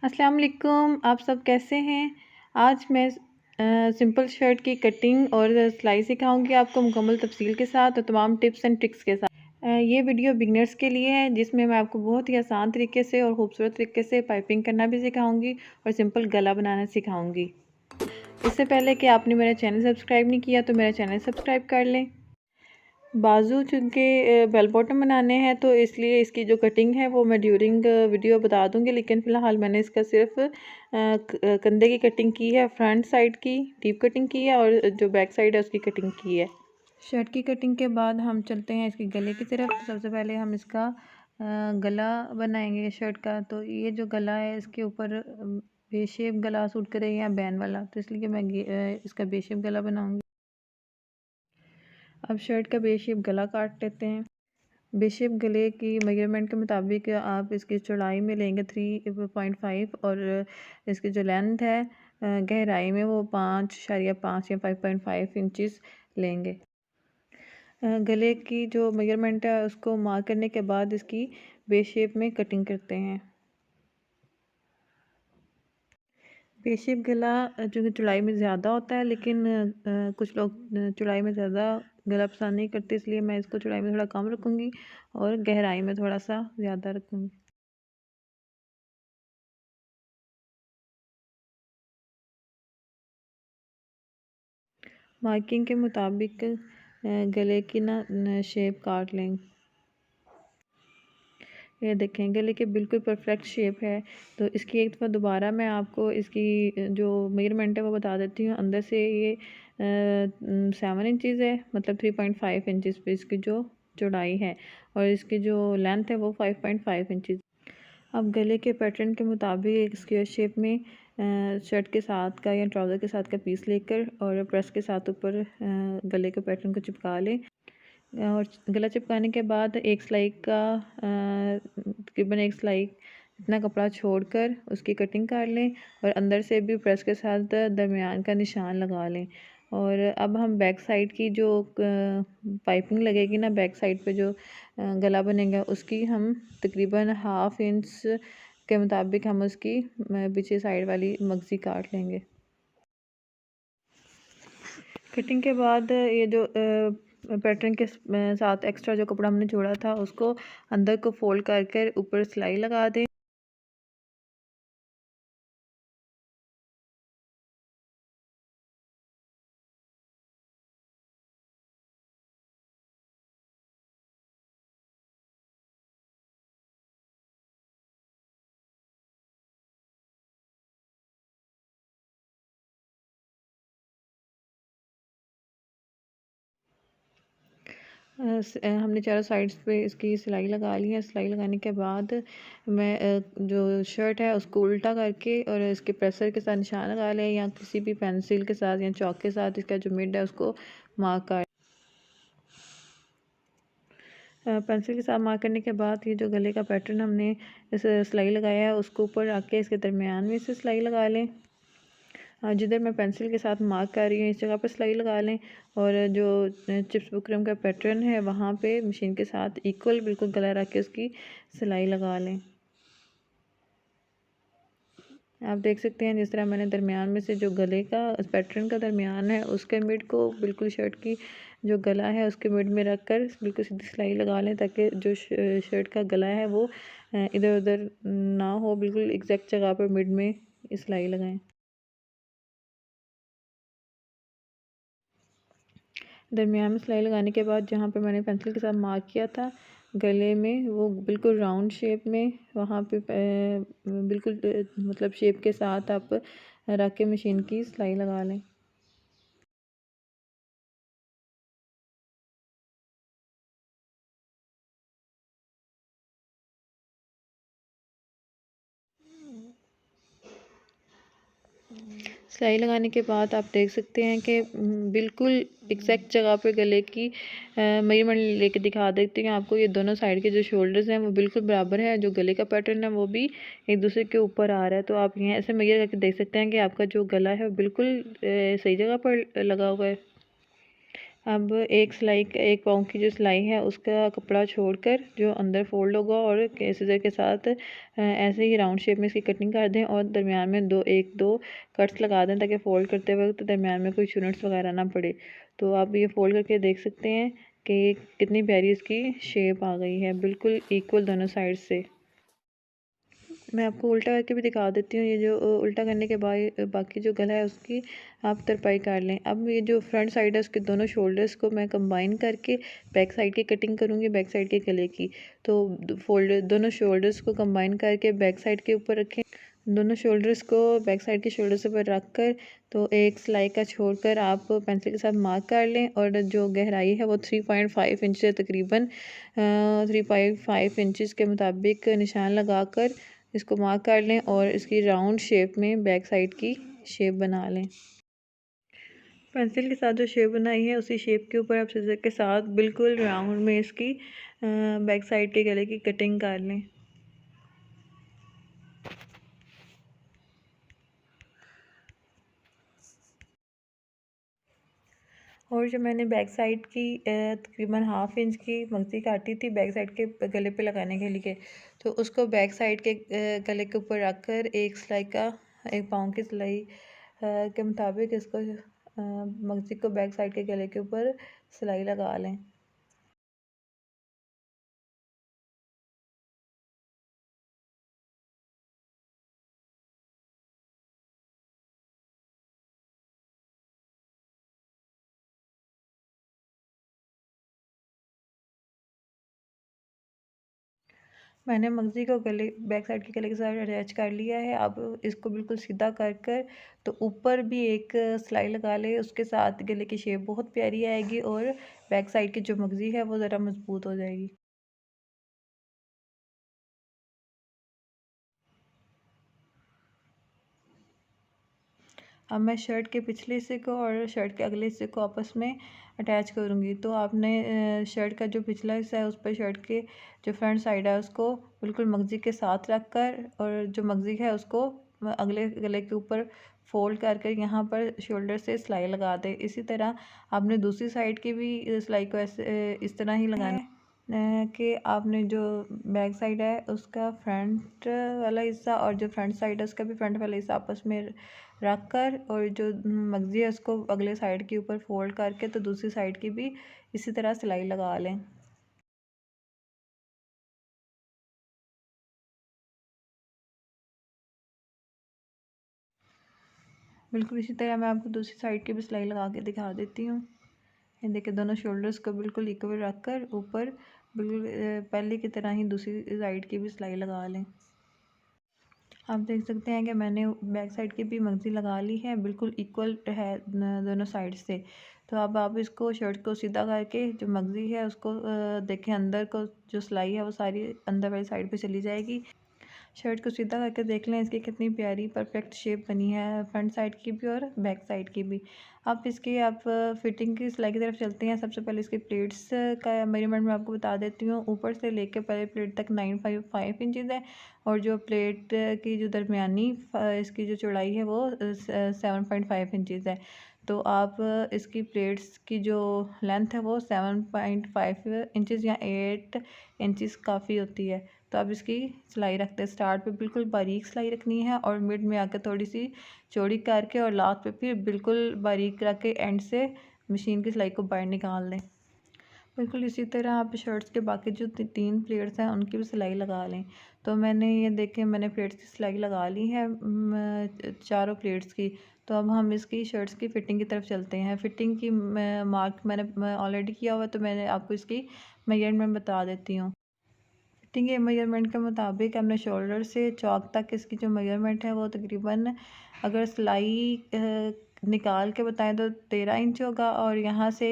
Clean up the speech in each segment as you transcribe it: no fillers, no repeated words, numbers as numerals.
अस्सलाम वालेकुम। आप सब कैसे हैं? आज मैं सिंपल शर्ट की कटिंग और सिलाई सिखाऊंगी आपको मुकम्मल तफसील के साथ और तमाम टिप्स एंड ट्रिक्स के साथ। ये वीडियो बिगनर्स के लिए है जिसमें मैं आपको बहुत ही आसान तरीके से और ख़ूबसूरत तरीके से पाइपिंग करना भी सिखाऊंगी और सिंपल गला बनाना सिखाऊंगी। इससे पहले कि आपने मेरा चैनल सब्सक्राइब नहीं किया तो मेरा चैनल सब्सक्राइब कर लें। बाजू चूँकि बेल बॉटम बनाने हैं तो इसलिए इसकी जो कटिंग है वो मैं ड्यूरिंग वीडियो बता दूंगी, लेकिन फ़िलहाल मैंने इसका सिर्फ कंधे की कटिंग की है, फ्रंट साइड की डीप कटिंग की है और जो बैक साइड है उसकी कटिंग की है। शर्ट की कटिंग के बाद हम चलते हैं इसके गले की तरफ। सबसे पहले हम इसका गला बनाएंगे शर्ट का। तो ये जो गला है इसके ऊपर बे शेप गला सूट करे या बैन वाला, तो इसलिए मैं इसका बे शेप गला बनाऊंगी। अब शर्ट का बे शेप गला काट लेते हैं। बे शेप गले की मेजरमेंट के मुताबिक आप इसकी चौड़ाई में लेंगे 3.5 और इसकी जो लेंथ है गहराई में वो 5.5 या 5.5 इंचज़ लेंगे। गले की जो मेजरमेंट है उसको मार्क करने के बाद इसकी बे शेप में कटिंग करते हैं। बे शेप गला जो चौड़ाई में ज़्यादा होता है, लेकिन कुछ लोग चौड़ाई में ज़्यादा गला पसंद नहीं करते, इसलिए मैं इसको चौड़ाई में थोड़ा कम रखूँगी और गहराई में थोड़ा सा ज़्यादा रखूँगी। मार्किंग के मुताबिक गले की ना शेप काट लें। ये देखें गले की बिल्कुल परफेक्ट शेप है। तो इसकी एक दफ़ा दोबारा मैं आपको इसकी जो मेजरमेंट है वो बता देती हूँ। अंदर से ये 7 इंचज़ है, मतलब 3.5 इंचज़ पे इसकी जो चौड़ाई है और इसकी जो लेंथ है वो 5.5 इंचज़। अब गले के पैटर्न के मुताबिक एक स्क्वायर शेप में शर्ट के साथ का या ट्राउज़र के साथ का पीस लेकर और प्रेस के साथ ऊपर गले के पैटर्न को चिपका लें। और गला चिपकाने के बाद एक सिलाई का तकरीबन एक सिलाई इतना कपड़ा छोड़कर उसकी कटिंग कर लें और अंदर से भी प्रेस के साथ दरमियान का निशान लगा लें। और अब हम बैक साइड की जो पाइपिंग लगेगी ना, बैक साइड पे जो गला बनेगा उसकी हम तकरीबन 1/2 इंच के मुताबिक हम उसकी पीछे साइड वाली मगज़ी काट लेंगे। कटिंग के बाद ये जो पैटर्न के साथ एक्स्ट्रा जो कपड़ा हमने जोड़ा था उसको अंदर को फोल्ड कर ऊपर सिलाई लगा दें। हमने चारों साइड्स पे इसकी सिलाई लगा ली है। सिलाई लगाने के बाद मैं जो शर्ट है उसको उल्टा करके और इसके प्रेसर के साथ निशान लगा लें या किसी भी पेंसिल के साथ या चौक के साथ इसका जो मिड है उसको मार्क कर। पेंसिल के साथ मार्क करने के बाद ये जो गले का पैटर्न हमने इस सिलाई लगाया है उसको ऊपर रख के इसके दरमियान में से सिलाई लगा लें। जिधर मैं पेंसिल के साथ मार्क कर रही हूँ इस जगह पर सिलाई लगा लें और जो चिप्स बुकरम का पैटर्न है वहाँ पे मशीन के साथ इक्वल बिल्कुल गला रख के उसकी सिलाई लगा लें। आप देख सकते हैं जिस तरह मैंने दरमियान में से जो गले का पैटर्न का दरमियान है उसके मिड को बिल्कुल शर्ट की जो गला है उसके मिड में रख कर बिल्कुल सीधी सिलाई लगा लें, ताकि जो शर्ट का गला है वो इधर उधर ना हो, बिल्कुल एग्जैक्ट जगह पर मिड में सिलाई लगाएं। दरमियान में सिलाई लगाने के बाद जहाँ पे मैंने पेंसिल के साथ मार्क किया था गले में, वो बिल्कुल राउंड शेप में वहाँ पे बिल्कुल मतलब शेप के साथ आप रख के मशीन की सिलाई लगा लें। सिलाई लगाने के बाद आप देख सकते हैं कि बिल्कुल एग्जैक्ट जगह पे गले की मेजरमेंट लेके दिखा देती हूँ आपको। ये दोनों साइड के जो शोल्डर्स हैं वो बिल्कुल बराबर है, जो गले का पैटर्न है वो भी एक दूसरे के ऊपर आ रहा है। तो आप यहाँ ऐसे मेजर करके देख सकते हैं कि आपका जो गला है वो बिल्कुल सही जगह पर लगा हुआ है। अब एक सिलाई एक पाँव की जो सिलाई है उसका कपड़ा छोड़कर जो अंदर फोल्ड होगा और सीजर के साथ ऐसे ही राउंड शेप में इसकी कटिंग कर दें और दरमियान में एक दो कट्स लगा दें ताकि फ़ोल्ड करते वक्त दरमियान में कोई चुनट्स वगैरह ना पड़े। तो आप ये फ़ोल्ड करके देख सकते हैं कि कितनी प्यारी इसकी शेप आ गई है, बिल्कुल इक्वल दोनों साइड से। मैं आपको उल्टा करके भी दिखा देती हूँ। ये जो उल्टा करने के बाद बाकी जो गला है उसकी आप तरपाई कर लें। अब ये जो फ्रंट साइड है उसके दोनों शोल्डर्स को मैं कंबाइन करके बैक साइड की कटिंग करूँगी, बैक साइड के गले की। तो दोनों शोल्डर्स को कंबाइन करके बैक साइड के ऊपर रखें। दोनों शोल्डर्स को बैक साइड के शोल्डर्स पर रख कर तो एक सिलाई का छोड़कर आप पेंसिल के साथ मार्क कर लें और जो गहराई है वो 3.5 इंच से तकरीबन 3.5 इंचज़ के मुताबिक निशान लगाकर इसको मार्क कर लें और इसकी राउंड शेप में बैक साइड की शेप बना लें। पेंसिल के साथ जो शेप बनाई है उसी शेप के ऊपर आप सीजर के साथ बिल्कुल राउंड में इसकी बैक साइड के गले की कटिंग कर लें। और जो मैंने बैक साइड की तकरीबन हाफ इंच की मंगती काटी थी बैक साइड के गले पे लगाने के लिए, तो उसको बैक साइड के गले के ऊपर रखकर एक सिलाई का एक पाँव की सिलाई के मुताबिक इसको मंगती को बैक साइड के गले के ऊपर सिलाई लगा लें। मैंने मगज़ी को गले बैक साइड के गले के साथ अटैच कर लिया है। अब इसको बिल्कुल सीधा कर कर तो ऊपर भी एक सिलाई लगा ले, उसके साथ गले की शेप बहुत प्यारी आएगी और बैक साइड की जो मगज़ी है वो ज़रा मज़बूत हो जाएगी। अब मैं शर्ट के पिछले हिस्से को और शर्ट के अगले हिस्से को आपस में अटैच करूँगी। तो आपने शर्ट का जो पिछला हिस्सा है उस पर शर्ट के जो फ्रंट साइड है उसको बिल्कुल मगज़ी के साथ रख कर और जो मगज़ी है उसको अगले गले के ऊपर फोल्ड कर कर यहाँ पर शोल्डर से सिलाई लगा दें। इसी तरह आपने दूसरी साइड की भी सिलाई को ऐसे इस तरह ही लगाना है कि आपने जो बैक साइड है उसका फ्रंट वाला हिस्सा और जो फ्रंट साइड है उसका भी फ्रंट वाला हिस्सा आपस में रख कर और जो मगज़ी है उसको अगले साइड के ऊपर फोल्ड करके तो दूसरी साइड की भी इसी तरह सिलाई लगा लें। बिल्कुल इसी तरह मैं आपको दूसरी साइड की भी सिलाई लगा के दिखा देती हूँ। ये देखिए दोनों शोल्डर्स को बिल्कुल इक्वल रख कर ऊपर बिल्कुल पहले की तरह ही दूसरी साइड की भी सिलाई लगा लें। आप देख सकते हैं कि मैंने बैक साइड की भी मगज़ी लगा ली है, बिल्कुल इक्वल है दोनों साइड से। तो अब आप इसको शर्ट को सीधा करके जो मगज़ी है उसको देखें अंदर को जो सिलाई है वो सारी अंदर वाली साइड पे चली जाएगी। शर्ट को सीधा करके देख लें इसकी कितनी प्यारी परफेक्ट शेप बनी है फ्रंट साइड की भी और बैक साइड की भी। अब इसकी आप फिटिंग की सिलाई की तरफ चलते हैं। सबसे पहले इसके प्लेट्स का मेजरमेंट मैं आपको बता देती हूँ। ऊपर से लेके पहले प्लेट तक 9.5 इंचज़ है और जो प्लेट की जो दरमियानी इसकी जो चौड़ाई है वो 7.5 इंचज़ है। तो आप इसकी प्लेट्स की जो लेंथ है वो 7.5 इंचज़ या 8 इंचज़ काफ़ी होती है। तो अब इसकी सिलाई रखते हैं। स्टार्ट पे बिल्कुल बारीक सिलाई रखनी है और मिड में आकर थोड़ी सी चौड़ी करके और लास्ट पे फिर बिल्कुल बारीक रख के एंड से मशीन की सिलाई को बाहर निकाल दें। बिल्कुल इसी तरह आप शर्ट्स के बाकी जो तीन प्लेट्स हैं उनकी भी सिलाई लगा लें। तो मैंने ये देखें मैंने प्लेट्स की सिलाई लगा ली है चारों प्लेट्स की। तो अब हम इसकी शर्ट्स की फ़िटिंग की तरफ चलते हैं। फ़िटिंग की मार्क मैंने ऑलरेडी किया हुआ है तो मैंने आपको इसकी मेजरमेंट बता देती हूँ। फिटिंग के मेजरमेंट के मुताबिक हमने शोल्डर से चौक तक इसकी जो मेजरमेंट है वो तकरीबन अगर सिलाई निकाल के बताएं तो 13 इंच होगा और यहाँ से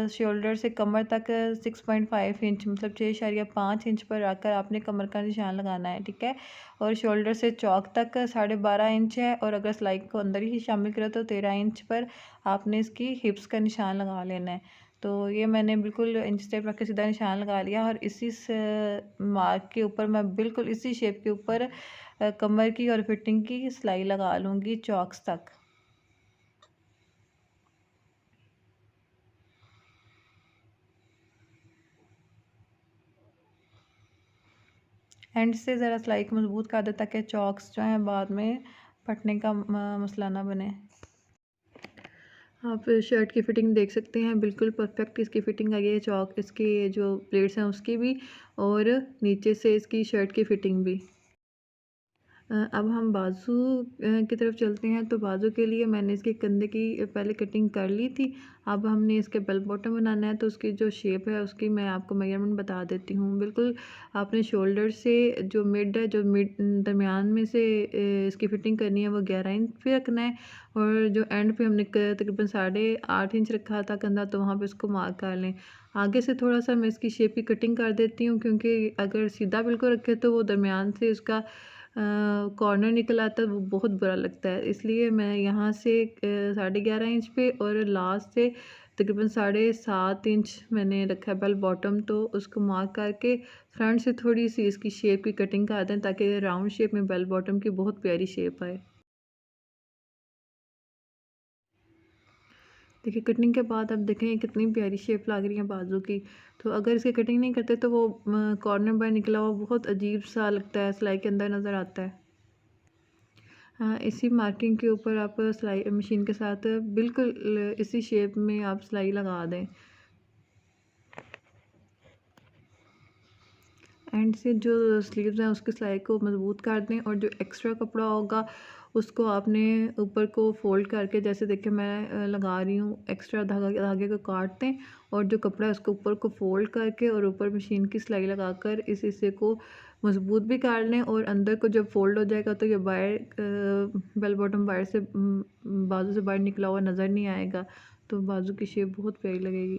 शोल्डर से कमर तक 6.5 इंच मतलब 6.5 इंच पर रखकर आपने कमर का निशान लगाना है, ठीक है। और शोल्डर से चौक तक 12.5 इंच है और अगर सिलाई को अंदर ही शामिल करें तो 13 इंच पर आपने इसकी हिप्स का निशान लगा लेना है। तो ये मैंने बिल्कुल इंच टेप रख के सीधा निशान लगा लिया और इसी मार्क के ऊपर मैं बिल्कुल इसी शेप के ऊपर कमर की और फिटिंग की सिलाई लगा लूँगी चौक्स तक। एंड से ज़रा सिलाई को मजबूत कर दें ताकि चॉक्स जो हैं बाद में फटने का मसला ना बने। आप शर्ट की फ़िटिंग देख सकते हैं, बिल्कुल परफेक्ट इसकी फ़िटिंग आई है, चॉक इसकी जो प्लेट्स हैं उसकी भी, और नीचे से इसकी शर्ट की फ़िटिंग भी। अब हम बाजू की तरफ चलते हैं। तो बाजू के लिए मैंने इसके कंधे की पहले कटिंग कर ली थी। अब हमने इसके बेल बॉटम बनाना है, तो उसकी जो शेप है उसकी मैं आपको मेजरमेंट बता देती हूँ। बिल्कुल आपने शोल्डर से जो मिड है, जो मिड दरमियान में से इसकी फ़िटिंग करनी है वो 11 इंच पे रखना है, और जो एंड पे हमने तकरीबन 8.5 इंच रखा था कंधा, तो वहाँ पे उसको मार्क कर लें। आगे से थोड़ा सा मैं इसकी शेप की कटिंग कर देती हूँ, क्योंकि अगर सीधा बिल्कुल रखे तो वो दरमियान से उसका कॉर्नर निकल आता है, वो बहुत बुरा लगता है। इसलिए मैं यहाँ से 11.5 इंच पे और लास्ट से तकरीबन 7.5 इंच मैंने रखा है बेल बॉटम, तो उसको मार्क करके फ्रंट से थोड़ी सी इसकी शेप की कटिंग कर दें ताकि राउंड शेप में बेल बॉटम की बहुत प्यारी शेप आए। देखिए कटिंग के बाद अब देखें कितनी प्यारी शेप लग रही है बाजू की। तो अगर इसकी कटिंग नहीं करते तो वो कॉर्नर बाय निकला हुआ बहुत अजीब सा लगता है, सिलाई के अंदर नज़र आता है। हाँ, इसी मार्किंग के ऊपर आप सिलाई मशीन के साथ बिल्कुल इसी शेप में आप सिलाई लगा दें। एंड से जो स्लीव्स हैं उसकी सिलाई को मज़बूत कर दें, और जो एक्स्ट्रा कपड़ा होगा उसको आपने ऊपर को फ़ोल्ड करके, जैसे देखिए मैं लगा रही हूँ, एक्स्ट्रा धागे को काट दें, और जो कपड़ा है उसको ऊपर को फ़ोल्ड करके और ऊपर मशीन की सिलाई लगाकर इस हिस्से को मज़बूत भी कर लें, और अंदर को जब फ़ोल्ड हो जाएगा तो ये बाहर बेल बॉटम बाहर से बाजू से बाहर निकला हुआ नज़र नहीं आएगा, तो बाजू की शेप बहुत प्यारी लगेगी।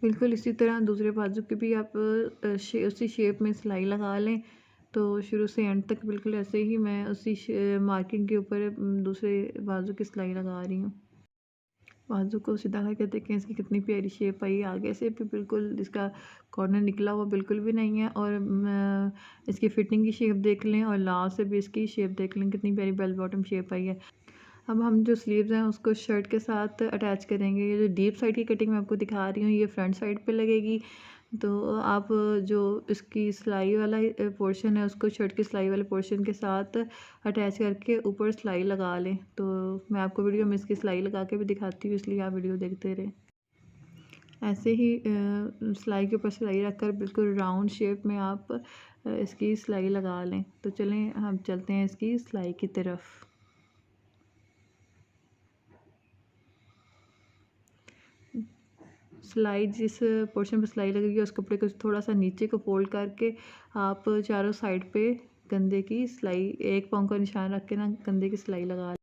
बिल्कुल इसी तरह दूसरे बाजू की भी आप उसी शेप में सिलाई लगा लें। तो शुरू से एंड तक बिल्कुल ऐसे ही मैं उसी मार्किंग के ऊपर दूसरे बाजू की सिलाई लगा रही हूँ। बाजू को सीधा करके देखें इसकी कितनी प्यारी शेप आई। आगे से भी बिल्कुल इसका कॉर्नर निकला हुआ बिल्कुल भी नहीं है, और इसकी फ़िटिंग की शेप देख लें, और लास्ट से भी इसकी शेप देख लें, कितनी प्यारी बेल बॉटम शेप आई है। अब हम जो स्लीव्स हैं उसको शर्ट के साथ अटैच करेंगे। ये जो डीप साइड की कटिंग मैं आपको दिखा रही हूँ ये फ्रंट साइड पे लगेगी। तो आप जो इसकी सिलाई वाला पोर्शन है उसको शर्ट की सिलाई वाले पोर्शन के साथ अटैच करके ऊपर सिलाई लगा लें। तो मैं आपको वीडियो में इसकी सिलाई लगा के भी दिखाती हूँ, इसलिए आप वीडियो देखते रहें। ऐसे ही सिलाई के ऊपर सिलाई रखकर बिल्कुल राउंड शेप में आप इसकी सिलाई लगा लें। तो चलें हम चलते हैं इसकी सिलाई की तरफ। सिलाई जिस पोर्शन पे सिलाई लगेगी उस कपड़े को थोड़ा सा नीचे को फोल्ड करके आप चारों साइड पे कंधे की सिलाई, एक पाँव का निशान रख के ना कंधे की सिलाई लगा।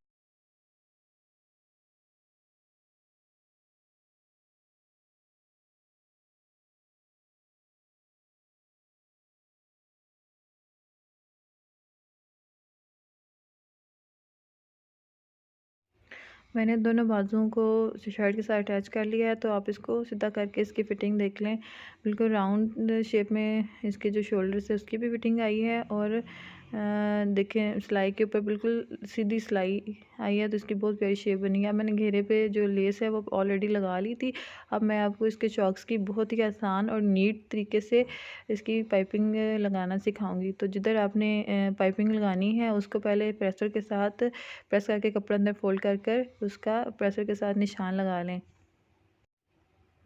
मैंने दोनों बाजुओं को शर्ट के साथ अटैच कर लिया है, तो आप इसको सीधा करके इसकी फ़िटिंग देख लें। बिल्कुल राउंड शेप में इसके जो शोल्डर्स है उसकी भी फ़िटिंग आई है, और देखें सिलाई के ऊपर बिल्कुल सीधी सिलाई आई है, तो इसकी बहुत प्यारी शेप बनी है। मैंने घेरे पे जो लेस है वो ऑलरेडी लगा ली थी। अब मैं आपको इसके चॉक्स की बहुत ही आसान और नीट तरीके से इसकी पाइपिंग लगाना सिखाऊंगी। तो जिधर आपने पाइपिंग लगानी है उसको पहले प्रेसर के साथ प्रेस करके कपड़ा अंदर फोल्ड कर कर उसका प्रेसर के साथ निशान लगा लें।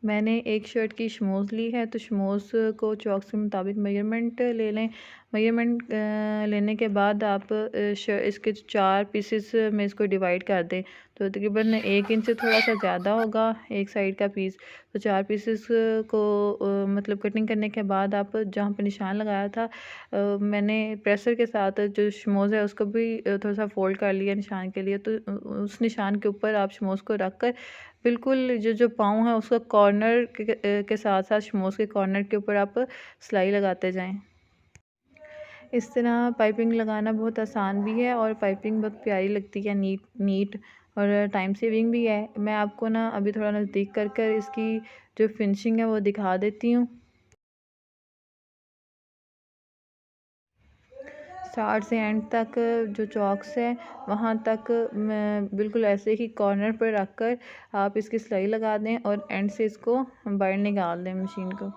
मैंने एक शर्ट की शमोज़ ली है, तो शमोज़ को चॉक्स के मुताबिक मेजरमेंट ले लें। मेजरमेंट लेने के बाद आप इसके 4 पीसेस में इसको डिवाइड कर दें। तो तकरीबन 1 इंच से थोड़ा सा ज़्यादा होगा एक साइड का पीस। तो 4 पीसेस को मतलब कटिंग करने के बाद आप जहाँ पे निशान लगाया था, मैंने प्रेसर के साथ जो शमोज़ है उसको भी थोड़ा सा फोल्ड कर लिया निशान के लिए। तो उस निशान के ऊपर आप शमोज़ को रख कर बिल्कुल जो जो पाँव है उसका कॉर्नर के साथ साथ शमोज़ के कॉर्नर के ऊपर आप सिलाई लगाते जाएं। इस तरह पाइपिंग लगाना बहुत आसान भी है, और पाइपिंग बहुत प्यारी लगती है, नीट नीट और टाइम सेविंग भी है। मैं आपको ना अभी थोड़ा नज़दीक कर कर इसकी जो फिनिशिंग है वो दिखा देती हूँ। स्टार्ट से एंड तक जो चॉक्स है वहाँ तक मैं बिल्कुल ऐसे ही कॉर्नर पर रख कर आप इसकी सिलाई लगा दें, और एंड से इसको बाहर निकाल दें मशीन को।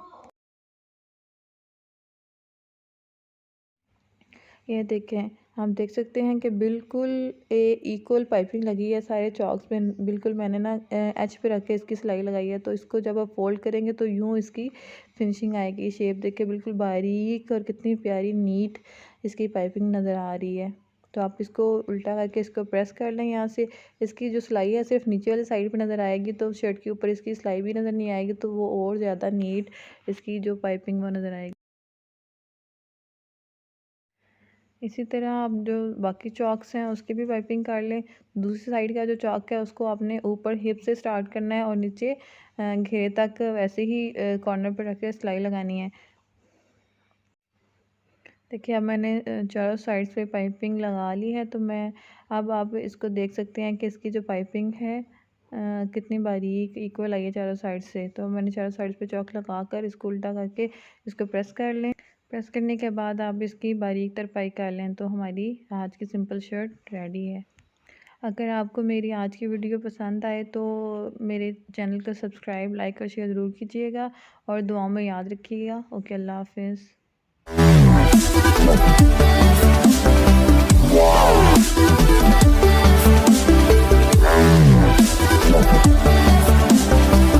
ये देखें, आप देख सकते हैं कि बिल्कुल इक्वल पाइपिंग लगी है सारे चॉक्स पे। बिल्कुल मैंने ना एच पे रख के इसकी सिलाई लगाई है, तो इसको जब आप फोल्ड करेंगे तो यूँ इसकी फिनिशिंग आएगी। शेप देख के बिल्कुल बारीक और कितनी प्यारी नीट इसकी पाइपिंग नज़र आ रही है। तो आप इसको उल्टा करके इसको प्रेस कर लें यहाँ से। इसकी जो सिलाई है सिर्फ नीचे वाली साइड पे नज़र आएगी, तो शर्ट के ऊपर इसकी सिलाई भी नज़र नहीं आएगी, तो वो और ज़्यादा नीट इसकी जो पाइपिंग वो नज़र आएगी। इसी तरह आप जो बाकी चॉक्स हैं उसकी भी पाइपिंग कर लें। दूसरी साइड का जो चॉक है उसको आपने ऊपर हिप से स्टार्ट करना है और नीचे घेरे तक वैसे ही कॉर्नर पर रख के सिलाई लगानी है। देखिए अब मैंने चारों साइड्स पे पाइपिंग लगा ली है, तो मैं अब आप इसको देख सकते हैं कि इसकी जो पाइपिंग है कितनी बारीक इक्वल आई है चारों साइड से। तो मैंने चारों साइड पे चॉक लगा कर इसको उल्टा करके इसको प्रेस कर लें। प्रेस करने के बाद आप इसकी बारीक तरपाई कर लें, तो हमारी आज की सिंपल शर्ट रेडी है। अगर आपको मेरी आज की वीडियो पसंद आए तो मेरे चैनल को सब्सक्राइब, लाइक और शेयर ज़रूर कीजिएगा और दुआओं में याद रखिएगा। ओके, अल्लाह हाफिज़।